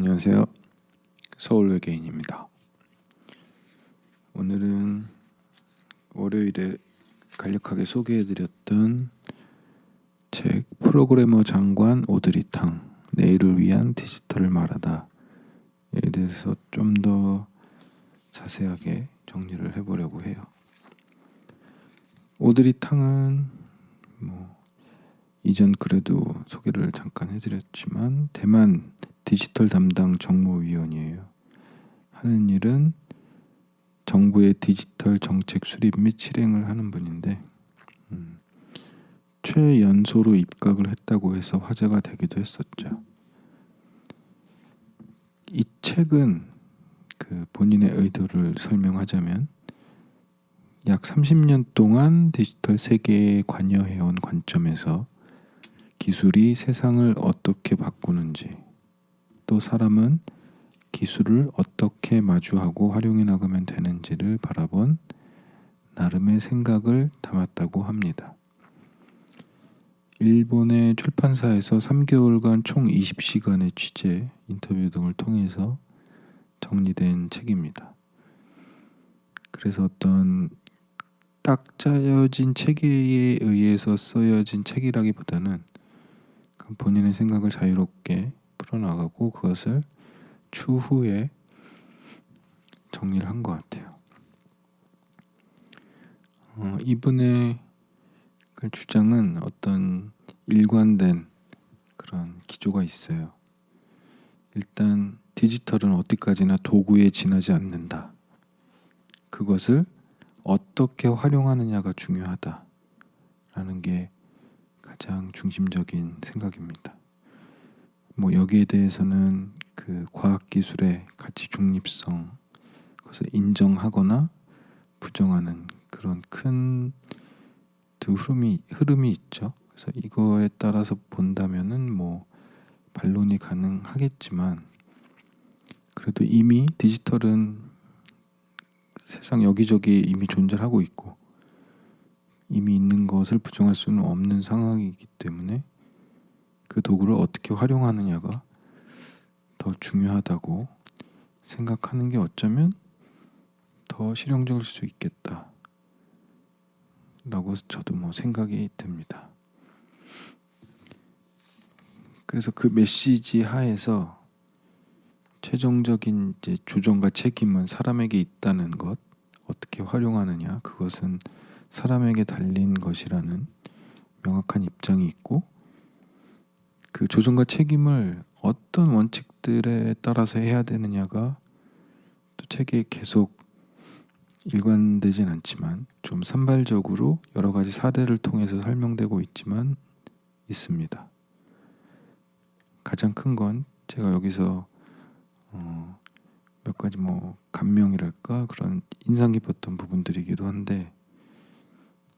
안녕하세요. 서울외계인입니다. 오늘은 월요일에 간략하게 소개해드렸던 책 프로그래머 장관 오드리탕 내일을 위한 디지털을 말하다에 대해서 좀 더 자세하게 정리를 해보려고 해요. 오드리탕은 이전 글에도 소개를 잠깐 해드렸지만 대만 디지털 담당 정무위원이에요. 하는 일은 정부의 디지털 정책 수립 및 실행을 하는 분인데 최연소로 입각을 했다고 해서 화제가 되기도 했었죠. 이 책은 본인의 의도를 설명하자면 약 30년 동안 디지털 세계에 관여해온 관점에서 기술이 세상을 어떻게 바꾸는지, 또 사람은 기술을 어떻게 마주하고 활용해 나가면 되는지를 바라본 나름의 생각을 담았다고 합니다. 일본의 출판사에서 3개월간 총 20시간의 취재, 인터뷰 등을 통해서 정리된 책입니다. 그래서 어떤 딱 짜여진 체계에 의해서 쓰여진 책이라기보다는 본인의 생각을 자유롭게 풀어나가고 그것을 추후에 정리를 한 것 같아요. 이분의 그 주장은 어떤 일관된 그런 기조가 있어요. 일단 디지털은 어디까지나 도구에 지나지 않는다. 그것을 어떻게 활용하느냐가 중요하다라는 게 가장 중심적인 생각입니다. 여기에 대해서는 그 과학기술의 가치 중립성, 그것을 인정하거나 부정하는 그런 큰 흐름이 있죠. 그래서 이거에 따라서 본다면은 반론이 가능하겠지만 그래도 이미 디지털은 세상 여기저기 이미 존재하고 있고 이미 있는 것을 부정할 수는 없는 상황이기 때문에 그 도구를 어떻게 활용하느냐가 더 중요하다고 생각하는 게 어쩌면 더 실용적일 수 있겠다 라고 저도 생각이 듭니다. 그래서 그 메시지 하에서 최종적인 이제 조정과 책임은 사람에게 있다는 것, 어떻게 활용하느냐, 그것은 사람에게 달린 것이라는 명확한 입장이 있고 그 조정과 책임을 어떤 원칙들에 따라서 해야 되느냐가 또 책에 계속 일관되진 않지만 좀 산발적으로 여러 가지 사례를 통해서 설명되고 있습니다. 가장 큰 건 제가 여기서 몇 가지 감명이랄까 그런 인상 깊었던 부분들이기도 한데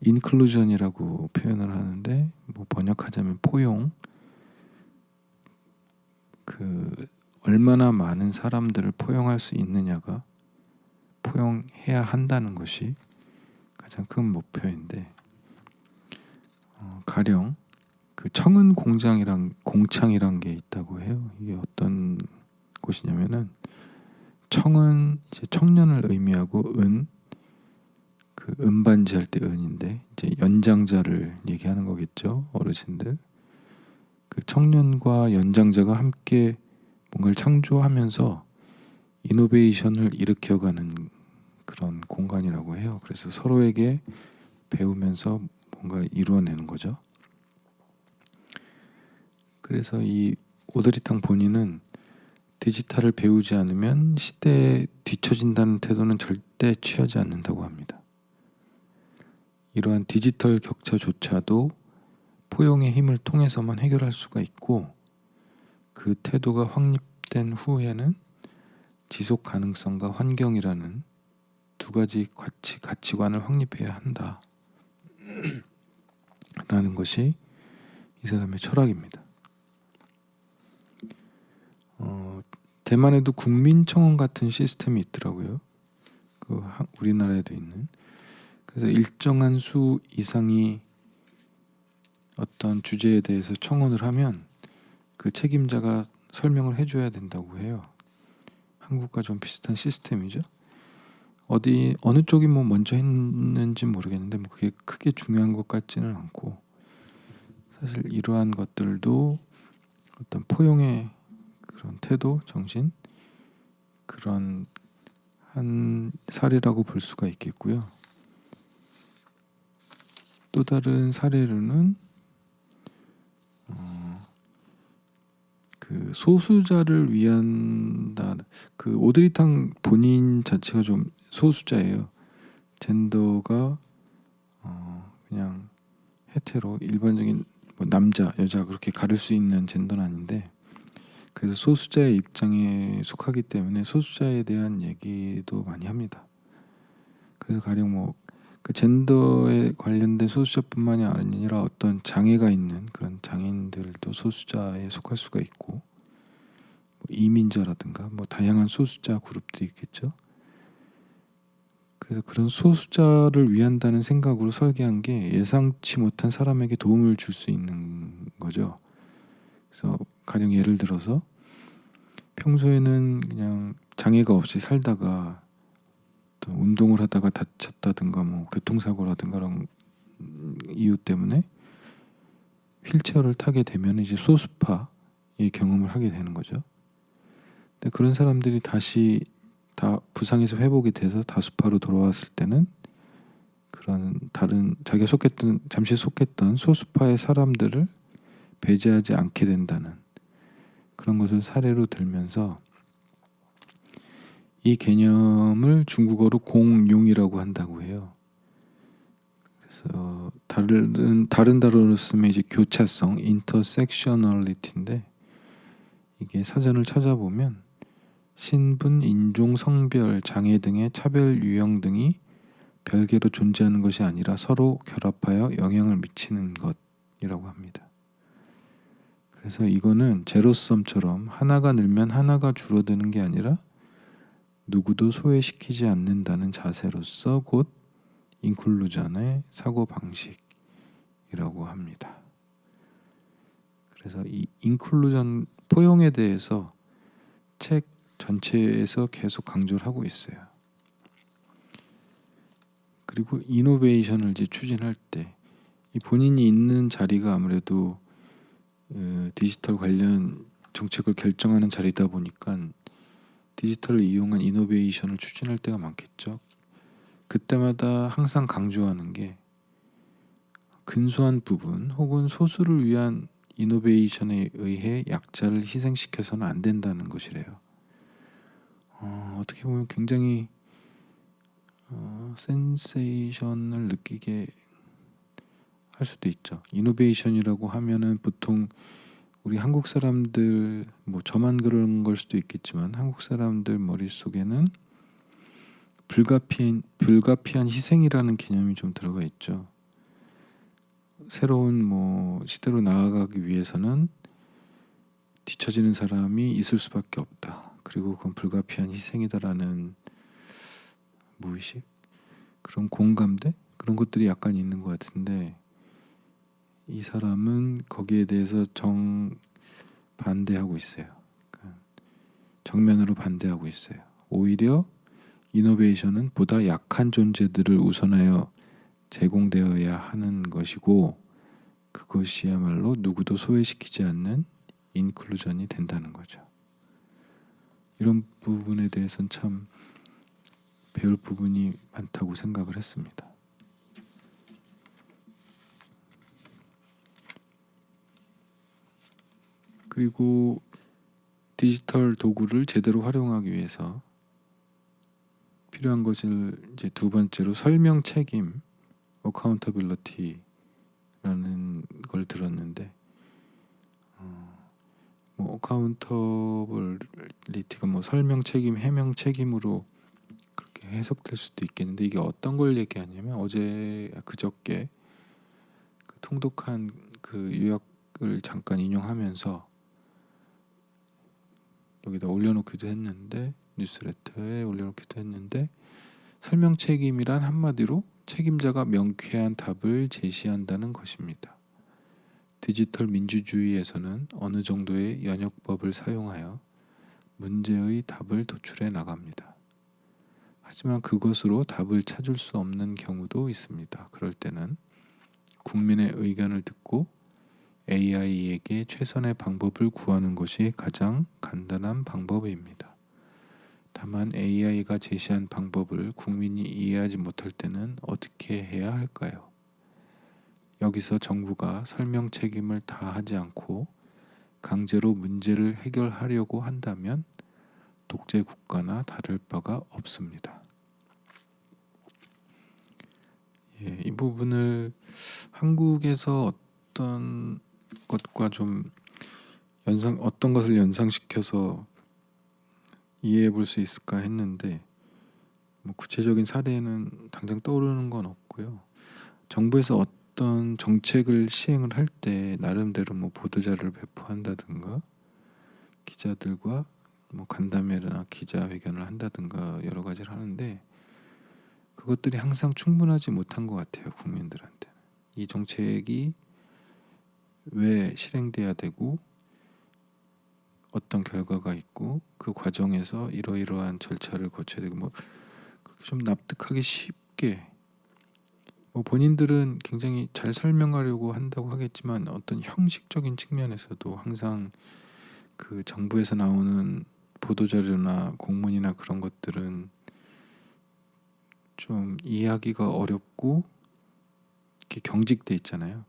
인클루전이라고 표현을 하는데 번역하자면 포용, 얼마나 많은 사람들을 포용할 수 있느냐가 포용해야 한다는 것이 가장 큰 목표인데 가령 그 청은 공창이란 게 있다고 해요. 이게 어떤 곳이냐면은 청은 이제 청년을 의미하고 그 은반지 할 때 은인데 이제 연장자를 얘기하는 거겠죠. 어르신들. 그 청년과 연장자가 함께 뭔가를 창조하면서 이노베이션을 일으켜가는 그런 공간이라고 해요. 그래서 서로에게 배우면서 뭔가 이루어내는 거죠. 그래서 이 오드리탕 본인은 디지털을 배우지 않으면 시대에 뒤처진다는 태도는 절대 취하지 않는다고 합니다. 이러한 디지털 격차조차도 포용의 힘을 통해서만 해결할 수가 있고 그 태도가 확립된 후에는 지속 가능성과 환경이라는 두 가지 가치관을 확립해야 한다 라는 것이 이 사람의 철학입니다. 대만에도 국민청원 같은 시스템이 있더라고요. 우리나라에도 있는. 그래서 일정한 수 이상이 어떤 주제에 대해서 청원을 하면 그 책임자가 설명을 해줘야 된다고 해요. 한국과 좀 비슷한 시스템이죠. 어느 쪽이 뭐 먼저 했는지 모르겠는데 뭐 그게 크게 중요한 것 같지는 않고, 사실 이러한 것들도 어떤 포용의 그런 태도, 정신, 그런 한 사례라고 볼 수가 있겠고요. 또 다른 사례로는 그 소수자를 위한 그 오드리탕 본인 자체가 좀 소수자예요. 젠더가 그냥 헤테로 일반적인 뭐 남자 여자 그렇게 가릴 수 있는 젠더는 아닌데, 그래서 소수자의 입장에 속하기 때문에 소수자에 대한 얘기도 많이 합니다. 그래서 가령 뭐 그 젠더에 관련된 소수자뿐만이 아니라 어떤 장애가 있는 그런 장애인들도 소수자에 속할 수가 있고, 뭐 이민자라든가 뭐 다양한 소수자 그룹들이 있겠죠. 그래서 그런 소수자를 위한다는 생각으로 설계한 게 예상치 못한 사람에게 도움을 줄 수 있는 거죠. 그래서 가령 예를 들어서 평소에는 그냥 장애가 없이 살다가 또 운동을 하다가 다쳤다든가 뭐 교통사고라든가 그런 이유 때문에 휠체어를 타게 되면 이제 소수파의 경험을 하게 되는 거죠. 근데 그런 사람들이 다시 다 부상에서 회복이 돼서 다수파로 돌아왔을 때는 그런 다른 자기가 잠시 속했던 소수파의 사람들을 배제하지 않게 된다는 그런 것을 사례로 들면서 이 개념을 중국어로 공융이라고 한다고 해요. 그래서 다른 단어로 쓰면 이제 교차성, intersectionality인데, 이게 사전을 찾아보면 신분, 인종, 성별, 장애 등의 차별 유형 등이 별개로 존재하는 것이 아니라 서로 결합하여 영향을 미치는 것이라고 합니다. 그래서 이거는 제로섬처럼 하나가 늘면 하나가 줄어드는 게 아니라 누구도 소외시키지 않는다는 자세로서 곧 인클루전의 사고 방식이라고 합니다. 그래서 이 인클루전 포용에 대해서 책 전체에서 계속 강조를 하고 있어요. 그리고 이노베이션을 이제 추진할 때 이 본인이 있는 자리가 아무래도 디지털 관련 정책을 결정하는 자리다 보니까 디지털을 이용한 이노베이션을 추진할 때가 많겠죠. 그때마다 항상 강조하는 게 근소한 부분 혹은 소수를 위한 이노베이션에 의해 약자를 희생시켜서는 안 된다는 것이래요. 어떻게 보면 굉장히 센세이션을 느끼게 할 수도 있죠. 이노베이션이라고 하면은 보통 우리 한국 사람들, 뭐 저만 그런 걸 수도 있겠지만 한국 사람들 머릿속에는 불가피한 희생이라는 개념이 좀 들어가 있죠. 새로운 뭐 시대로 나아가기 위해서는 뒤처지는 사람이 있을 수밖에 없다. 그리고 그건 불가피한 희생이다라는 무의식, 그런 공감대, 그런 것들이 약간 있는 것 같은데, 이 사람은 거기에 대해서 반대하고 있어요. 정면으로 반대하고 있어요. 오히려 이노베이션은 보다 약한 존재들을 우선하여 제공되어야 하는 것이고, 그것이야말로 누구도 소외시키지 않는 인클루전이 된다는 거죠. 이런 부분에 대해서는 참 배울 부분이 많다고 생각을 했습니다. 그리고 디지털 도구를 제대로 활용하기 위해서 필요한 것을 이제 두 번째로 설명 책임, accountability라는 걸 들었는데, 뭐 accountability가 뭐 설명 책임, 해명 책임으로 그렇게 해석될 수도 있겠는데, 이게 어떤 걸 얘기하냐면 그저께 그 통독한 그 요약을 잠깐 인용하면서 여기다 올려놓기도 했는데, 뉴스레터에 올려놓기도 했는데, 설명 책임이란 한마디로 책임자가 명쾌한 답을 제시한다는 것입니다. 디지털 민주주의에서는 어느 정도의 연역법을 사용하여 문제의 답을 도출해 나갑니다. 하지만 그것으로 답을 찾을 수 없는 경우도 있습니다. 그럴 때는 국민의 의견을 듣고 AI에게 최선의 방법을 구하는 것이 가장 간단한 방법입니다. 다만 AI가 제시한 방법을 국민이 이해하지 못할 때는 어떻게 해야 할까요? 여기서 정부가 설명 책임을 다하지 않고 강제로 문제를 해결하려고 한다면 독재 국가나 다를 바가 없습니다. 이 부분을 한국에서 어떤 것과 좀 어떤 것을 연상시켜서 이해해 볼 수 있을까 했는데 구체적인 사례는 당장 떠오르는 건 없고요. 정부에서 어떤 정책을 시행을 할 때 나름대로 보도자료를 배포한다든가 기자들과 간담회나 기자회견을 한다든가 여러 가지를 하는데 그것들이 항상 충분하지 못한 것 같아요. 국민들한테는. 이 정책이 왜 실행돼야 되고 어떤 결과가 있고 그 과정에서 이러이러한 절차를 거쳐야 되고 그렇게 좀 납득하기 쉽게 본인들은 굉장히 잘 설명하려고 한다고 하겠지만 어떤 형식적인 측면에서도 항상 그 정부에서 나오는 보도자료나 공문이나 그런 것들은 좀 이해하기가 어렵고 이렇게 경직돼 있잖아요.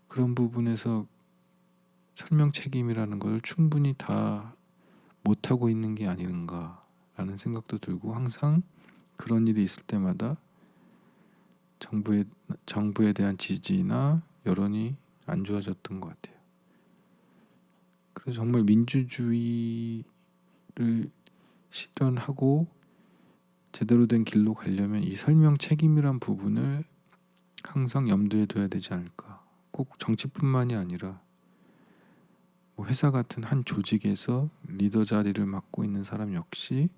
그런 부분에서 설명 책임이라는 걸 충분히 다 못하고 있는 게 아닌가라는 생각도 들고 항상 그런 일이 있을 때마다 정부에 대한 지지나 여론이 안 좋아졌던 것 같아요. 그래서 정말 민주주의를 실현하고 제대로 된 길로 가려면 이 설명 책임이란 부분을 항상 염두에 둬야 되지 않을까. 꼭 정치뿐만이 아니라 회사 같은 한 조직에서 리더 자리를 맡고 있는 사람 역시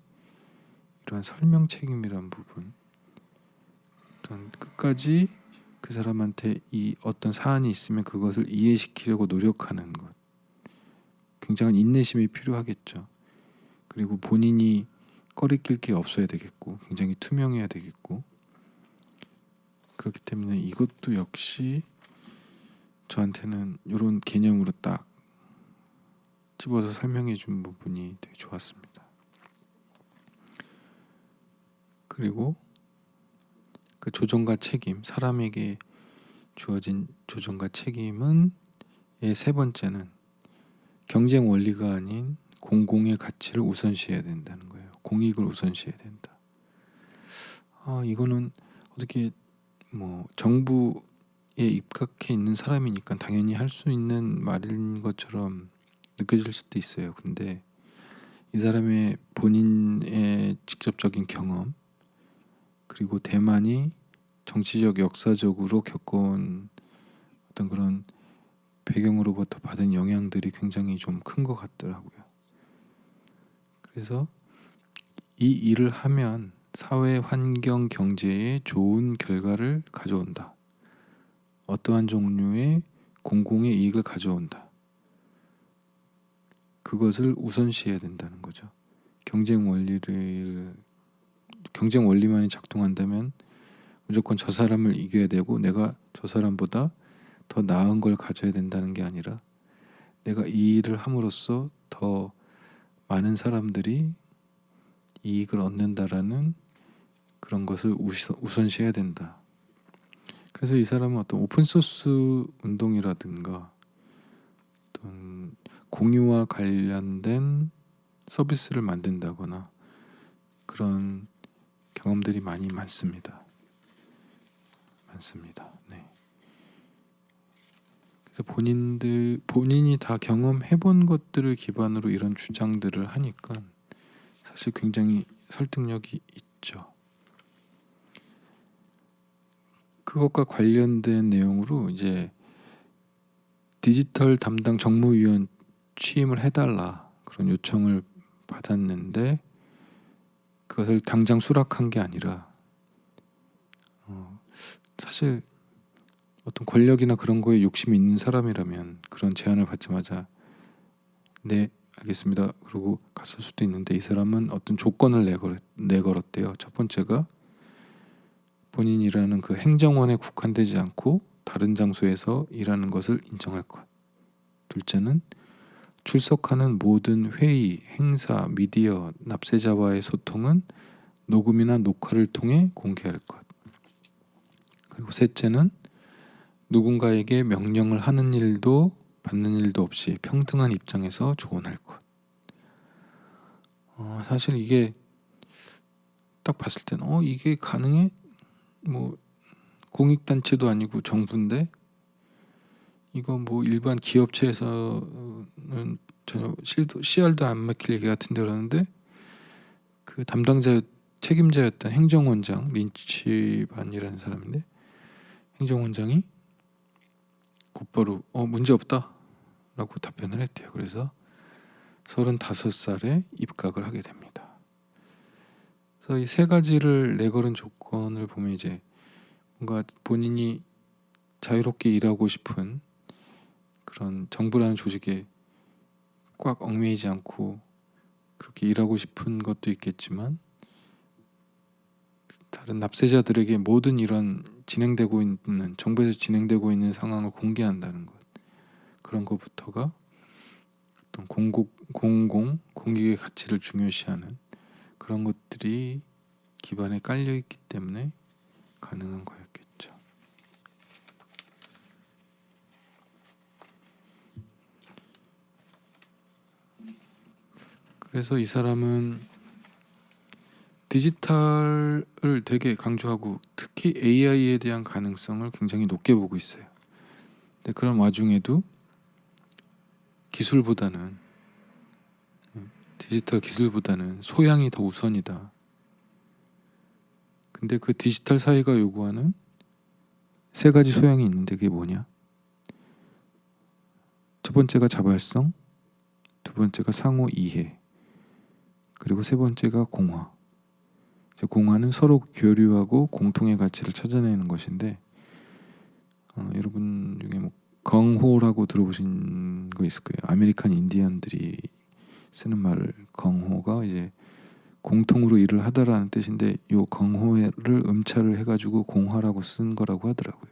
이러한 설명 책임이란 부분, 어떤 끝까지 그 사람한테 이 어떤 사안이 있으면 그것을 이해시키려고 노력하는 것, 굉장한 인내심이 필요하겠죠. 그리고 본인이 꺼리낄 게 없어야 되겠고 굉장히 투명해야 되겠고 그렇기 때문에 이것도 역시 저한테는 이런 개념으로 딱 집어서 설명해 준 부분이 되게 좋았습니다. 그리고 그 조정과 책임, 사람에게 주어진 조정과 책임은 세 번째는 경쟁 원리가 아닌 공공의 가치를 우선시해야 된다는 거예요. 공익을 우선시해야 된다. 이거는 어떻게 정부에 입각해 있는 사람이니까 당연히 할 수 있는 말인 것처럼 느껴질 수도 있어요. 근데 이 사람의 본인의 직접적인 경험 그리고 대만이 정치적 역사적으로 겪어온 어떤 그런 배경으로부터 받은 영향들이 굉장히 좀 큰 것 같더라고요. 그래서 이 일을 하면 사회, 환경, 경제에 좋은 결과를 가져온다. 어떠한 종류의 공공의 이익을 가져온다. 그것을 우선시해야 된다는 거죠. 경쟁 원리만이 작동한다면 무조건 저 사람을 이겨야 되고 내가 저 사람보다 더 나은 걸 가져야 된다는 게 아니라 내가 이 일을 함으로써 더 많은 사람들이 이익을 얻는다라는 그런 것을 우선시해야 된다. 그래서 이 사람은 어떤 오픈소스 운동이라든가 어떤 공유와 관련된 서비스를 만든다거나 그런 경험들이 많이 많습니다. 네. 그래서 본인이 다 경험해본 것들을 기반으로 이런 주장들을 하니까 사실 굉장히 설득력이 있죠. 그것과 관련된 내용으로 이제 디지털 담당 정무위원 취임을 해달라 그런 요청을 받았는데 그것을 당장 수락한 게 아니라 사실 어떤 권력이나 그런 거에 욕심이 있는 사람이라면 그런 제안을 받자마자 네 알겠습니다 그러고 갔을 수도 있는데, 이 사람은 어떤 조건을 내걸었대요. 첫 번째가 본인이 일하는 그 행정원에 국한되지 않고 다른 장소에서 일하는 것을 인정할 것. 둘째는 출석하는 모든 회의, 행사, 미디어, 납세자와의 소통은 녹음이나 녹화를 통해 공개할 것. 그리고 셋째는 누군가에게 명령을 하는 일도 받는 일도 없이 평등한 입장에서 조언할 것. 사실 이게 딱 봤을 때는 이게 가능해? 뭐 공익단체도 아니고 정부인데 이거 뭐 일반 기업체에서는 전혀 씨알도 안 막힐 얘기 같은데, 그러는데 그 책임자였던 행정원장 린치반이라는 사람인데, 행정원장이 곧바로 문제 없다 라고 답변을 했대요. 그래서 35살에 입각을 하게 됩니다. 그래서 이 세 가지를 내걸은 조건을 보면 이제 뭔가 본인이 자유롭게 일하고 싶은 그런 정부라는 조직에 꽉 얽매이지 않고 그렇게 일하고 싶은 것도 있겠지만, 다른 납세자들에게 모든 이런 진행되고 있는 정부에서 진행되고 있는 상황을 공개한다는 것, 그런 것부터가 어떤 공익의 가치를 중요시하는 그런 것들이 기반에 깔려 있기 때문에 가능한 거였겠죠. 그래서 이 사람은 디지털을 되게 강조하고 특히 AI에 대한 가능성을 굉장히 높게 보고 있어요. 근데 그런 와중에도 디지털 기술보다는 소양이 더 우선이다. 근데 그 디지털 사회가 요구하는 세 가지 소양이 있는데 그게 뭐냐? 첫 번째가 자발성, 두 번째가 상호 이해, 그리고 세 번째가 공화. 공화는 서로 교류하고 공통의 가치를 찾아내는 것인데, 여러분 중에 뭐 건호라고 들어보신 거 있을 거예요. 아메리칸 인디언들이 쓰는 말을, 건호가 이제 공통으로 일을 하다라는 뜻인데, 요 건호를 음차를 해가지고 공화라고 쓴 거라고 하더라고요.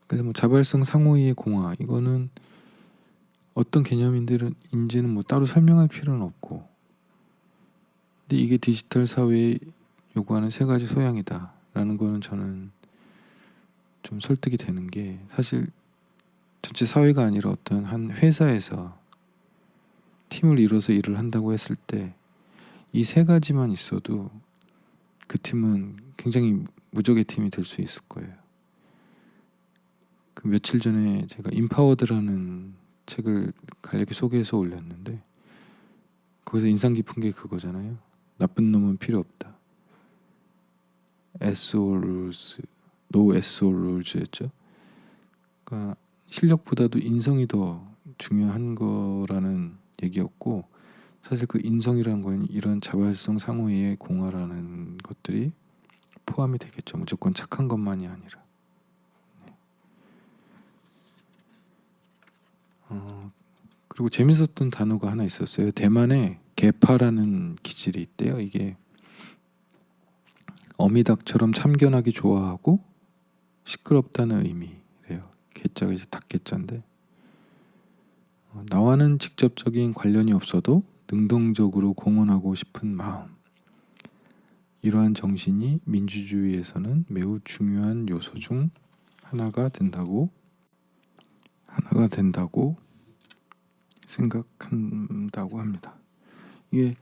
그래서 뭐 자발성 상호이의 공화, 이거는 어떤 개념인지는 뭐 따로 설명할 필요는 없고, 근데 이게 디지털 사회에 요구하는 세 가지 소양이다라는 거는 저는 좀 설득이 되는 게, 사실 전체 사회가 아니라 어떤 한 회사에서 팀을 이뤄서 일을 한다고 했을 때 이 세 가지만 있어도 그 팀은 굉장히 무적의 팀이 될 수 있을 거예요. 그 며칠 전에 제가 인파워드라는 책을 간략히 소개해서 올렸는데, 거기서 인상 깊은 게 그거잖아요. 나쁜 놈은 필요 없다. SO rules, no SO rules였죠. 그러니까 실력보다도 인성이 더 중요한 거라는 얘기였고, 사실 그 인성이라는 건 이런 자발성 상호의 공화라는 것들이 포함이 되겠죠. 무조건 착한 것만이 아니라. 그리고 재밌었던 단어가 하나 있었어요. 대만에 개파라는 기질이 있대요. 이게 어미닭처럼 참견하기 좋아하고 시끄럽다는 의미래요. 개자가 이제 닭개자인데, 나와는 직접적인 관련이 없어도 능동적으로 공헌하고 싶은 마음, 이러한 정신이 민주주의에서는 매우 중요한 요소 중 하나가 된다고 생각한다고 합니다. 이게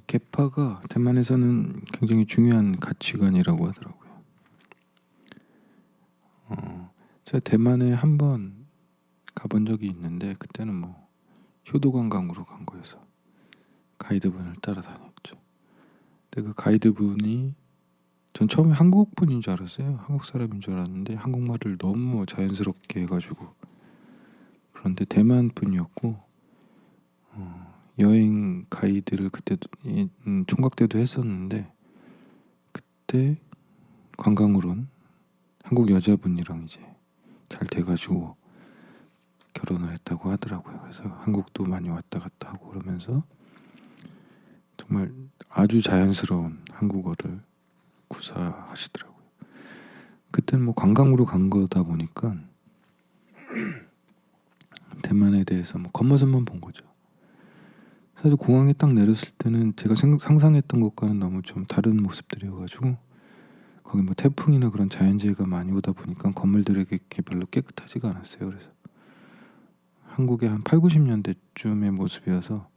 개파가 대만에서는 굉장히 중요한 가치관이라고 하더라고요. 제가 대만에 한번 가본 적이 있는데, 그때는 뭐 효도 관광으로 간 거여서 가이드분을 따라다녔죠. 근데 그 가이드분이, 전 처음에 한국 분인 줄 알았어요. 한국 사람인 줄 알았는데 한국말을 너무 자연스럽게 해가지고, 그런데 대만 분이었고, 여행 가이드를 그때도 총각 때도 했었는데, 그때 관광으론 한국 여자분이랑 이제 잘 돼가지고 결혼을 했다고 하더라고요. 그래서 한국도 많이 왔다 갔다 하고 그러면서 정말 아주 자연스러운 한국어를 구사하시더라고요. 그때는 뭐 관광으로 간 거다 보니까 대만에 대해서 뭐 겉모습만 본 거죠. 사실 공항에 딱 내렸을 때는 제가 상상했던 것과는 너무 좀 다른 모습들이어가지고 거기 뭐 태풍이나 그런 자연재해가 많이 오다 보니까 건물들이 이렇게 별로 깨끗하지가 않았어요. 그래서 한국의 한 8, 90년대쯤의 모습이어서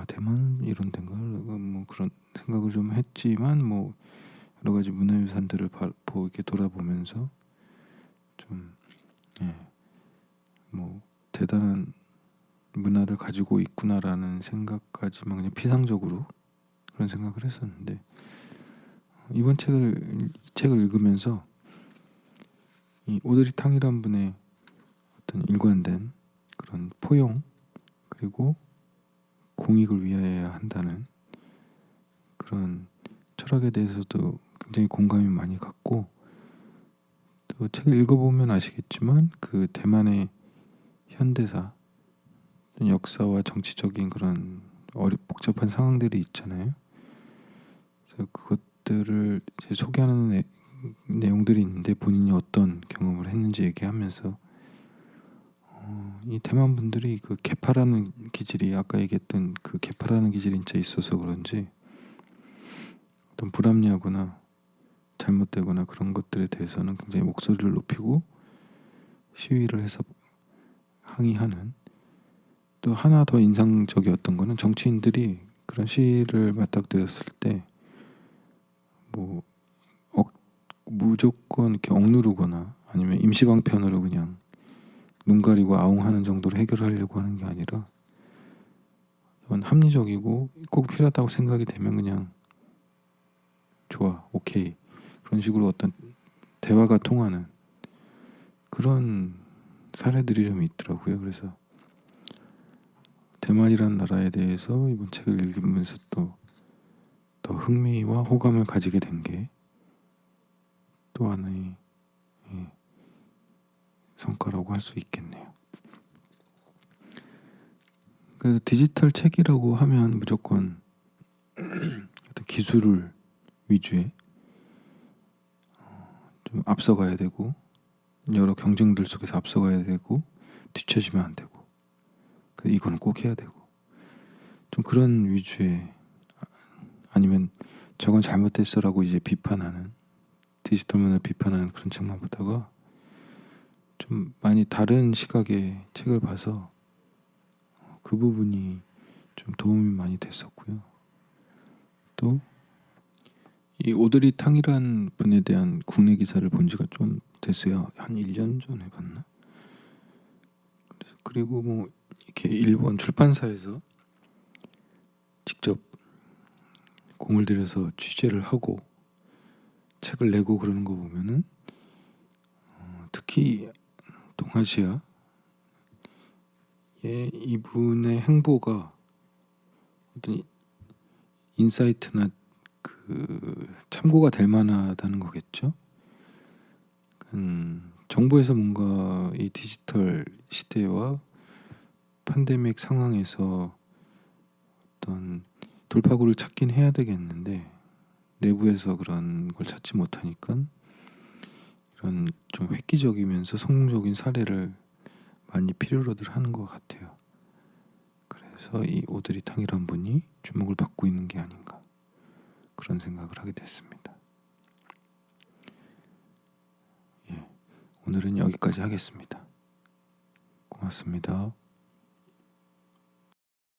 대만 이런 데인가 뭐 그런 생각을 좀 했지만 뭐 여러 가지 문화유산들을 이렇게 돌아보면서 좀 뭐 대단한 문화를 가지고 있구나라는 생각까지만 그냥 피상적으로 그런 생각을 했었는데 이 책을 읽으면서 이 오드리 탕이란 분의 어떤 일관된 그런 포용 그리고 공익을 위하여야 한다는 그런 철학에 대해서도 굉장히 공감이 많이 갔고 또 책을 읽어보면 아시겠지만 그 대만의 현대사 역사와 정치적인 그런 복잡한 상황들이 있잖아요. 그래서 그것들을 이제 소개하는 내용들이 있는데 본인이 어떤 경험을 했는지 얘기하면서 이 대만 분들이 그 개파라는 기질이 아까 얘기했던 그 개파라는 기질이 진짜 있어서 그런지 어떤 불합리하거나 잘못되거나 그런 것들에 대해서는 굉장히 목소리를 높이고 시위를 해서 항의하는 또 하나 더 인상적이었던 거는 정치인들이 그런 시위를 맞닥뜨렸을 때 뭐 무조건 이렇게 억누르거나 아니면 임시방편으로 그냥 눈 가리고 아웅하는 정도로 해결하려고 하는 게 아니라 합리적이고 꼭 필요하다고 생각이 되면 그냥 좋아, 오케이 그런 식으로 어떤 대화가 통하는 그런 사례들이 좀 있더라고요. 그래서 대만이라는 나라에 대해서 이번 책을 읽으면서 또 더 흥미와 호감을 가지게 된 게 또 하나의 성과라고 할 수 있겠네요. 그래서 디지털 책이라고 하면 무조건 어떤 기술을 위주의 좀 앞서가야 되고 여러 경쟁들 속에서 앞서가야 되고 뒤처지면 안 되고 이거는 꼭 해야 되고 좀 그런 위주의 아니면 저건 잘못됐어라고 이제 비판하는 디지털 문화를 비판하는 그런 책만 보다가 좀 많이 다른 시각의 책을 봐서 그 부분이 좀 도움이 많이 됐었고요. 또 이 오드리 탕이란 분에 대한 국내 기사를 본 지가 좀 됐어요. 한 1년 전에 봤나? 그리고 뭐 이렇게 일본 출판사에서 직접 공을 들여서 취재를 하고 책을 내고 그러는 거 보면은 특히 동아시아의 이분의 행보가 어떤 인사이트나 그 참고가 될 만하다는 거겠죠. 정부에서 뭔가 이 디지털 시대와 팬데믹 상황에서 어떤 돌파구를 찾긴 해야 되겠는데 내부에서 그런 걸 찾지 못하니까 이런 좀 획기적이면서 성공적인 사례를 많이 필요로들 하는 것 같아요. 그래서 이 오드리 탕이란 분이 주목을 받고 있는 게 아닌가 그런 생각을 하게 됐습니다. 오늘은 여기까지 하겠습니다. 고맙습니다.